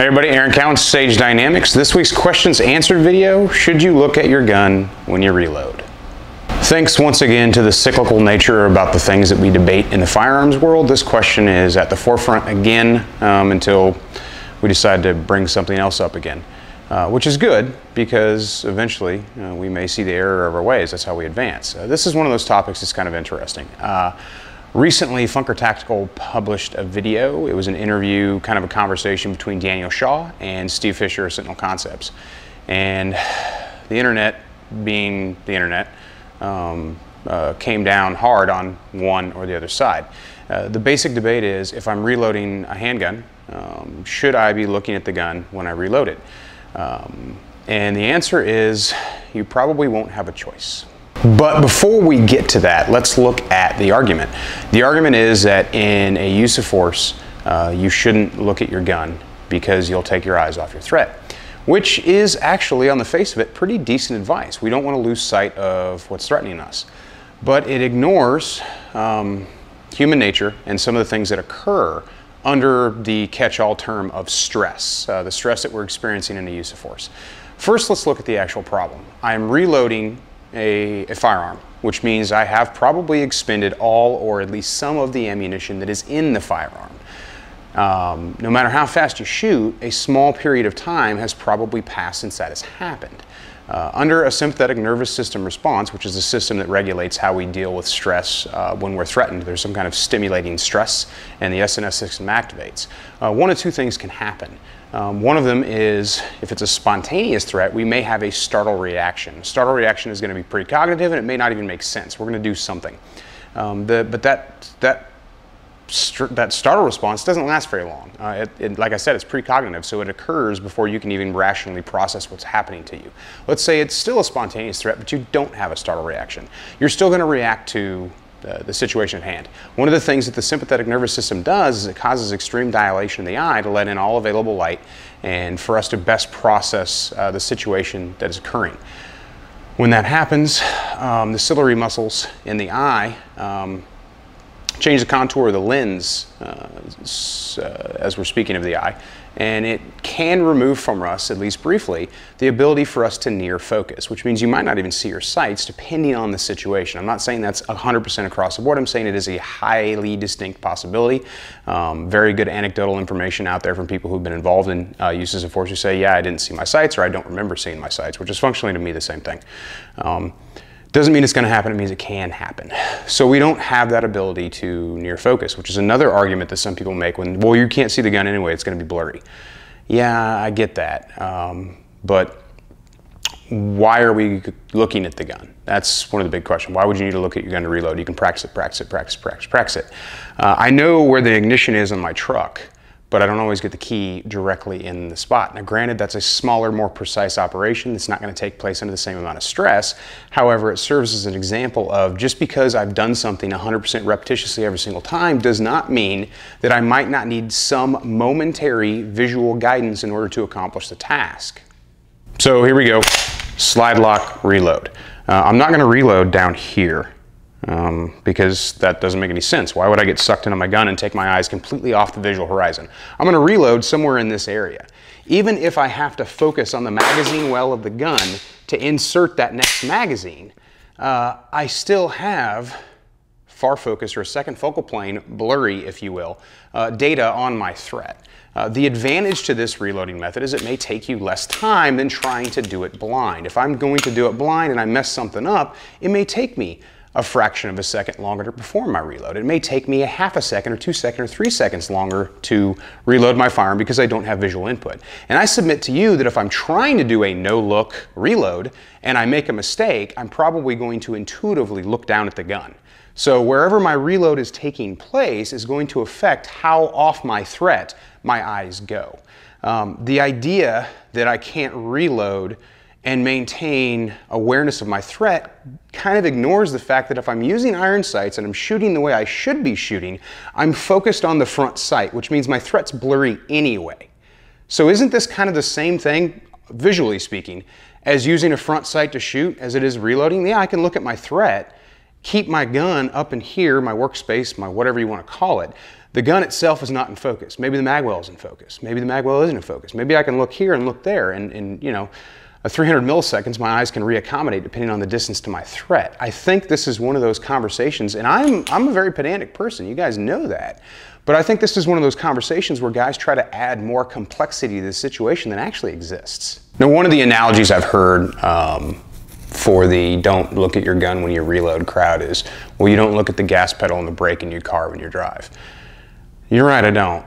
Hey everybody, Aaron Cowan, Sage Dynamics. This week's questions answered video, should you look at your gun when you reload? Thanks once again to the cyclical nature about the things that we debate in the firearms world. This question is at the forefront again until we decide to bring something else up again, which is good because eventually we may see the error of our ways. That's how we advance. This is one of those topics that's kind of interesting. Recently, Funker Tactical published a video. It was an interview, kind of a conversation between Daniel Shaw and Steve Fisher of Sentinel Concepts. And the internet, being the internet, came down hard on one or the other side. The basic debate is, if I'm reloading a handgun, should I be looking at the gun when I reload it? And the answer is, you probably won't have a choice. But before we get to that, let's look at the argument. The argument is that in a use of force, you shouldn't look at your gun because you'll take your eyes off your threat, which is actually, on the face of it, pretty decent advice. We don't want to lose sight of what's threatening us. But it ignores human nature and some of the things that occur under the catch-all term of stress, the stress that we're experiencing in the use of force. First, let's look at the actual problem. I am reloading a firearm, which means I have probably expended all or at least some of the ammunition that is in the firearm. No matter how fast you shoot, a small period of time has probably passed since that has happened. Under a sympathetic nervous system response, which is a system that regulates how we deal with stress when we're threatened, there's some kind of stimulating stress and the SNS system activates. One of two things can happen. One of them is, if it's a spontaneous threat, we may have a startle reaction. A startle reaction is going to be pretty cognitive and it may not even make sense. We're going to do something. But that startle response doesn't last very long. Like I said, it's precognitive, so it occurs before you can even rationally process what's happening to you. Let's say it's still a spontaneous threat, but you don't have a startle reaction. You're still going to react to the situation at hand. One of the things that the sympathetic nervous system does is it causes extreme dilation in the eye to let in all available light and for us to best process the situation that is occurring. When that happens, the ciliary muscles in the eye change the contour of the lens as we're speaking of the eye, and it can remove from us, at least briefly, the ability for us to near focus, which means you might not even see your sights depending on the situation. I'm not saying that's 100% across the board. I'm saying it is a highly distinct possibility. Very good anecdotal information out there from people who've been involved in uses of force who say, yeah, I didn't see my sights, or I don't remember seeing my sights, which is functionally to me the same thing. Doesn't mean it's going to happen, it means it can happen. So we don't have that ability to near focus, which is another argument that some people make when, well, you can't see the gun anyway, it's going to be blurry. Yeah, I get that, but why are we looking at the gun? That's one of the big questions. Why would you need to look at your gun to reload? You can practice it, practice it, practice, practice, practice it. I know where the ignition is on my truck, but I don't always get the key directly in the spot. Now granted, that's a smaller, more precise operation. It's not going to take place under the same amount of stress. However, it serves as an example of just because I've done something 100% repetitiously every single time does not mean that I might not need some momentary visual guidance in order to accomplish the task. So here we go, slide lock, reload. I'm not going to reload down here. Because that doesn't make any sense. Why would I get sucked into my gun and take my eyes completely off the visual horizon? I'm going to reload somewhere in this area. Even if I have to focus on the magazine well of the gun to insert that next magazine, I still have far focus, or a second focal plane, blurry if you will, data on my threat. The advantage to this reloading method is it may take you less time than trying to do it blind. If I'm going to do it blind and I mess something up, it may take me a fraction of a second longer to perform my reload. It may take me a half a second or 2 seconds or 3 seconds longer to reload my firearm because I don't have visual input. And I submit to you that if I'm trying to do a no-look reload and I make a mistake, I'm probably going to intuitively look down at the gun. So wherever my reload is taking place is going to affect how off my threat my eyes go. The idea that I can't reload and maintain awareness of my threat kind of ignores the fact that if I'm using iron sights and I'm shooting the way I should be shooting, I'm focused on the front sight, which means my threat's blurry anyway. So isn't this kind of the same thing, visually speaking, as using a front sight to shoot as it is reloading? Yeah, I can look at my threat keep my gun up in here, my workspace, my whatever you want to call it. The gun itself is not in focus. Maybe the magwell is in focus. Maybe the magwell isn't in focus. Maybe I can look here and look there, and you know, at 300 milliseconds, my eyes can reaccommodate depending on the distance to my threat. I think this is one of those conversations, and I'm a very pedantic person. You guys know that. But I think this is one of those conversations where guys try to add more complexity to the situation than actually exists. Now, one of the analogies I've heard for the don't look at your gun when you reload crowd is, well, you don't look at the gas pedal and the brake in your car when you drive. You're right, I don't.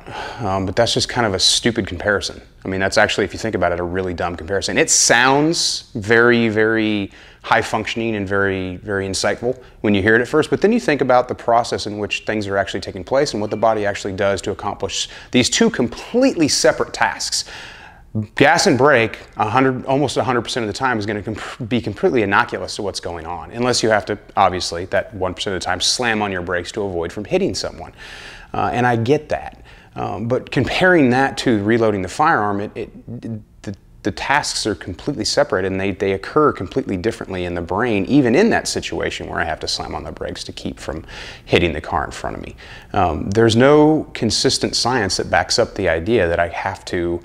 But that's just kind of a stupid comparison. I mean, that's actually, if you think about it, a really dumb comparison. It sounds very, very high functioning and very, very insightful when you hear it at first, but then you think about the process in which things are actually taking place and what the body actually does to accomplish these two completely separate tasks. Gas and brake, almost 100% of the time, is going to be completely innocuous to what's going on, unless you have to, obviously, that 1% of the time, slam on your brakes to avoid from hitting someone. And I get that. But comparing that to reloading the firearm, the tasks are completely separate, and they occur completely differently in the brain, even in that situation where I have to slam on the brakes to keep from hitting the car in front of me. There's no consistent science that backs up the idea that I have to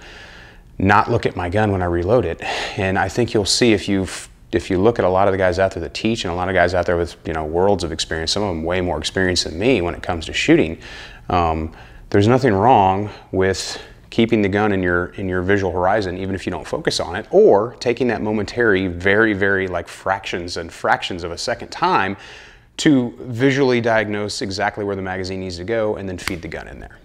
not look at my gun when I reload it. And I think you'll see if you look at a lot of the guys out there that teach, and a lot of guys out there with, you know, worlds of experience, some of them way more experience than me when it comes to shooting, there's nothing wrong with keeping the gun in your visual horizon, even if you don't focus on it, or taking that momentary, very, very like fractions and fractions of a second time to visually diagnose exactly where the magazine needs to go and then feed the gun in there.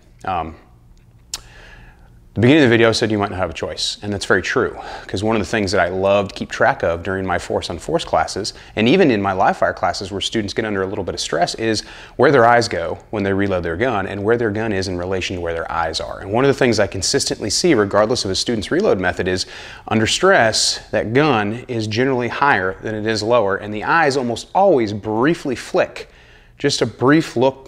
The beginning of the video said you might not have a choice, and that's very true, because one of the things that I love to keep track of during my force on force classes, and even in my live fire classes where students get under a little bit of stress, is where their eyes go when they reload their gun and where their gun is in relation to where their eyes are. And one of the things I consistently see, regardless of a student's reload method, is under stress, that gun is generally higher than it is lower, and the eyes almost always briefly flick. Just a brief look,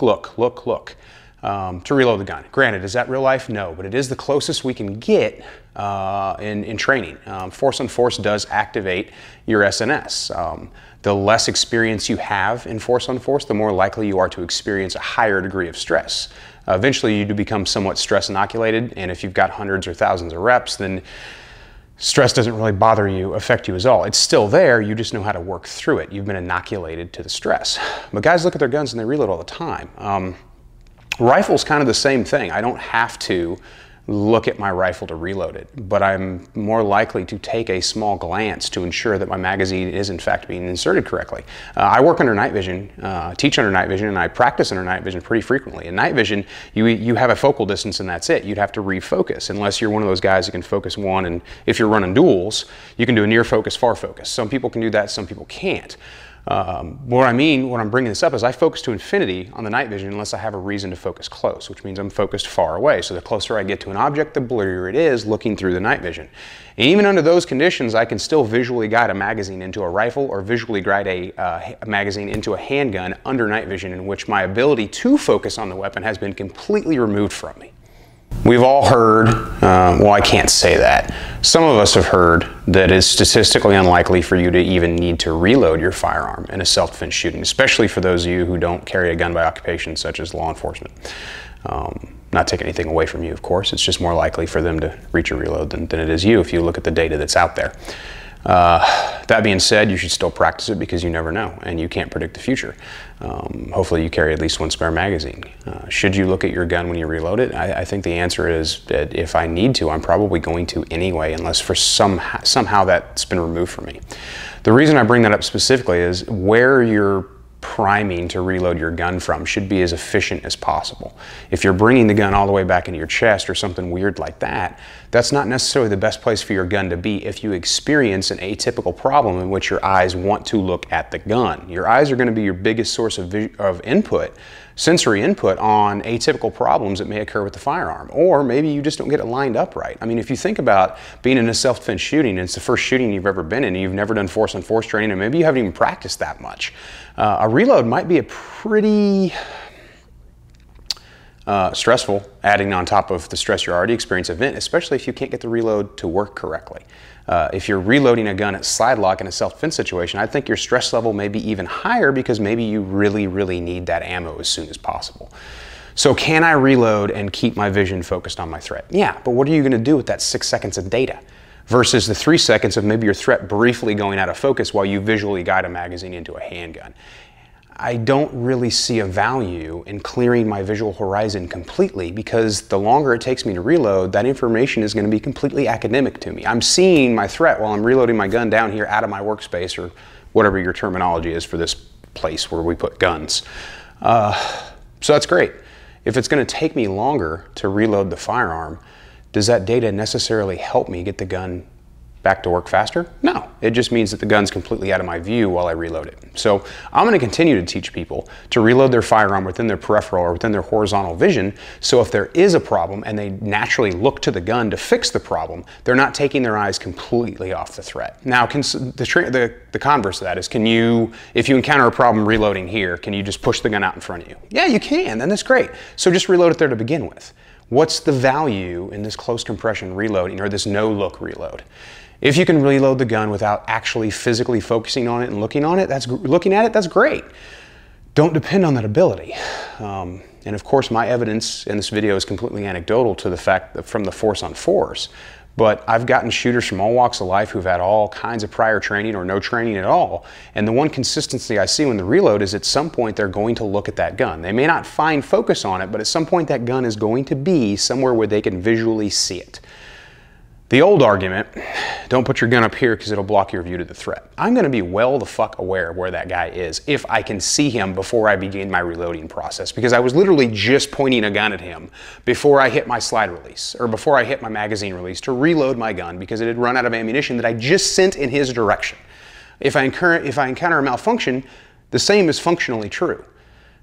to reload the gun. Granted, is that real life? No, but it is the closest we can get in training. Force on force does activate your SNS. The less experience you have in force on force, the more likely you are to experience a higher degree of stress. Eventually, you do become somewhat stress inoculated, and if you've got hundreds or thousands of reps, then stress doesn't really affect you at all. It's still there, you just know how to work through it. You've been inoculated to the stress. But guys look at their guns and they reload all the time. Rifle's kind of the same thing. I don't have to look at my rifle to reload it, but I'm more likely to take a small glance to ensure that my magazine is in fact being inserted correctly. I work under night vision, teach under night vision, and I practice under night vision pretty frequently. In night vision, you have a focal distance and that's it. You'd have to refocus unless you're one of those guys who can focus one, and if you're running duels, you can do a near focus, far focus. Some people can do that, some people can't. What I mean when I'm bringing this up is I focus to infinity on the night vision unless I have a reason to focus close, which means I'm focused far away. So the closer I get to an object, the blurrier it is looking through the night vision. And even under those conditions, I can still visually guide a magazine into a rifle or visually guide a magazine into a handgun under night vision, in which my ability to focus on the weapon has been completely removed from me. We've all heard, well, I can't say that. Some of us have heard that it's statistically unlikely for you to even need to reload your firearm in a self-defense shooting, especially for those of you who don't carry a gun by occupation, such as law enforcement. Not taking anything away from you, of course. It's just more likely for them to reach a reload than it is you if you look at the data that's out there. That being said, you should still practice it because you never know and you can't predict the future. Hopefully you carry at least one spare magazine. Should you look at your gun when you reload it? I think the answer is that if I need to, I'm probably going to anyway, unless for somehow that's been removed from me. The reason I bring that up specifically is where you're priming to reload your gun from should be as efficient as possible. If you're bringing the gun all the way back into your chest or something weird like that, that's not necessarily the best place for your gun to be if you experience an atypical problem in which your eyes want to look at the gun. Your eyes are going to be your biggest source of input, sensory input on atypical problems that may occur with the firearm. Or maybe you just don't get it lined up right. I mean, if you think about being in a self-defense shooting and it's the first shooting you've ever been in and you've never done force on force training, and maybe you haven't even practiced that much, a reload might be a pretty stressful, adding on top of the stress you're already experiencing event, especially if you can't get the reload to work correctly. If you're reloading a gun at slide lock in a self-defense situation, I think your stress level may be even higher because maybe you really need that ammo as soon as possible. So can I reload and keep my vision focused on my threat? Yeah, but what are you going to do with that 6 seconds of data versus the 3 seconds of maybe your threat briefly going out of focus while you visually guide a magazine into a handgun? I don't really see a value in clearing my visual horizon completely because the longer it takes me to reload, that information is going to be completely academic to me. I'm seeing my threat while I'm reloading my gun down here out of my workspace, or whatever your terminology is for this place where we put guns. So that's great. If it's going to take me longer to reload the firearm, does that data necessarily help me get the gun back to work faster? No, it just means that the gun's completely out of my view while I reload it. So I'm going to continue to teach people to reload their firearm within their peripheral or within their horizontal vision, so if there is a problem and they naturally look to the gun to fix the problem, they're not taking their eyes completely off the threat. Now, the converse of that is, if you encounter a problem reloading here, can you just push the gun out in front of you? Yeah, you can, then that's great. So just reload it there to begin with. What's the value in this close compression reloading or this no-look reload? If you can reload the gun without actually physically focusing on it and looking at it, that's great. Don't depend on that ability. And of course, my evidence in this video is completely anecdotal to the fact that from the force on force. But I've gotten shooters from all walks of life who've had all kinds of prior training or no training at all. And the one consistency I see when they reload is at some point they're going to look at that gun. They may not find focus on it, but at some point that gun is going to be somewhere where they can visually see it. The old argument, don't put your gun up here because it'll block your view to the threat. I'm going to be well the fuck aware of where that guy is if I can see him before I begin my reloading process, because I was literally just pointing a gun at him before I hit my slide release or before I hit my magazine release to reload my gun because it had run out of ammunition that I just sent in his direction. If I encounter a malfunction, the same is functionally true.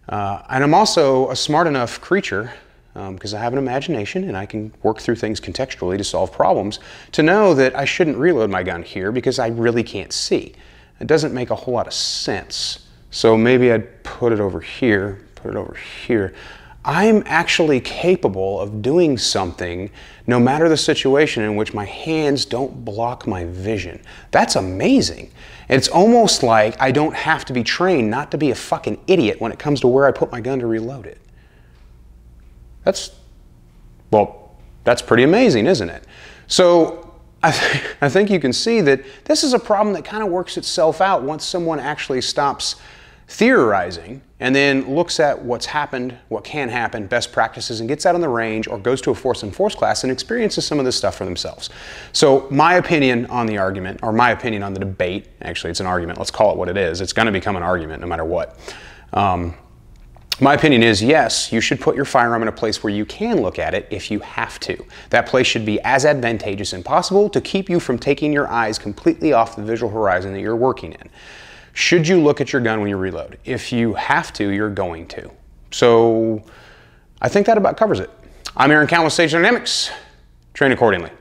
And I'm also a smart enough creature, because I have an imagination and I can work through things contextually to solve problems, to know that I shouldn't reload my gun here because I really can't see. It doesn't make a whole lot of sense. So maybe I'd put it over here, put it over here. I'm actually capable of doing something no matter the situation in which my hands don't block my vision. That's amazing. It's almost like I don't have to be trained not to be a fucking idiot when it comes to where I put my gun to reload it. That's pretty amazing, isn't it? So I think you can see that this is a problem that kind of works itself out once someone actually stops theorizing and then looks at what's happened, what can happen, best practices, and gets out on the range or goes to a force on force class and experiences some of this stuff for themselves. So my opinion on the argument, or my opinion on the debate, actually it's an argument, let's call it what it is. It's going to become an argument no matter what. My opinion is, yes, you should put your firearm in a place where you can look at it if you have to. That place should be as advantageous as possible to keep you from taking your eyes completely off the visual horizon that you're working in. Should you look at your gun when you reload? If you have to, you're going to. So I think that about covers it. I'm Aaron Cowan with Sage Dynamics. Train accordingly.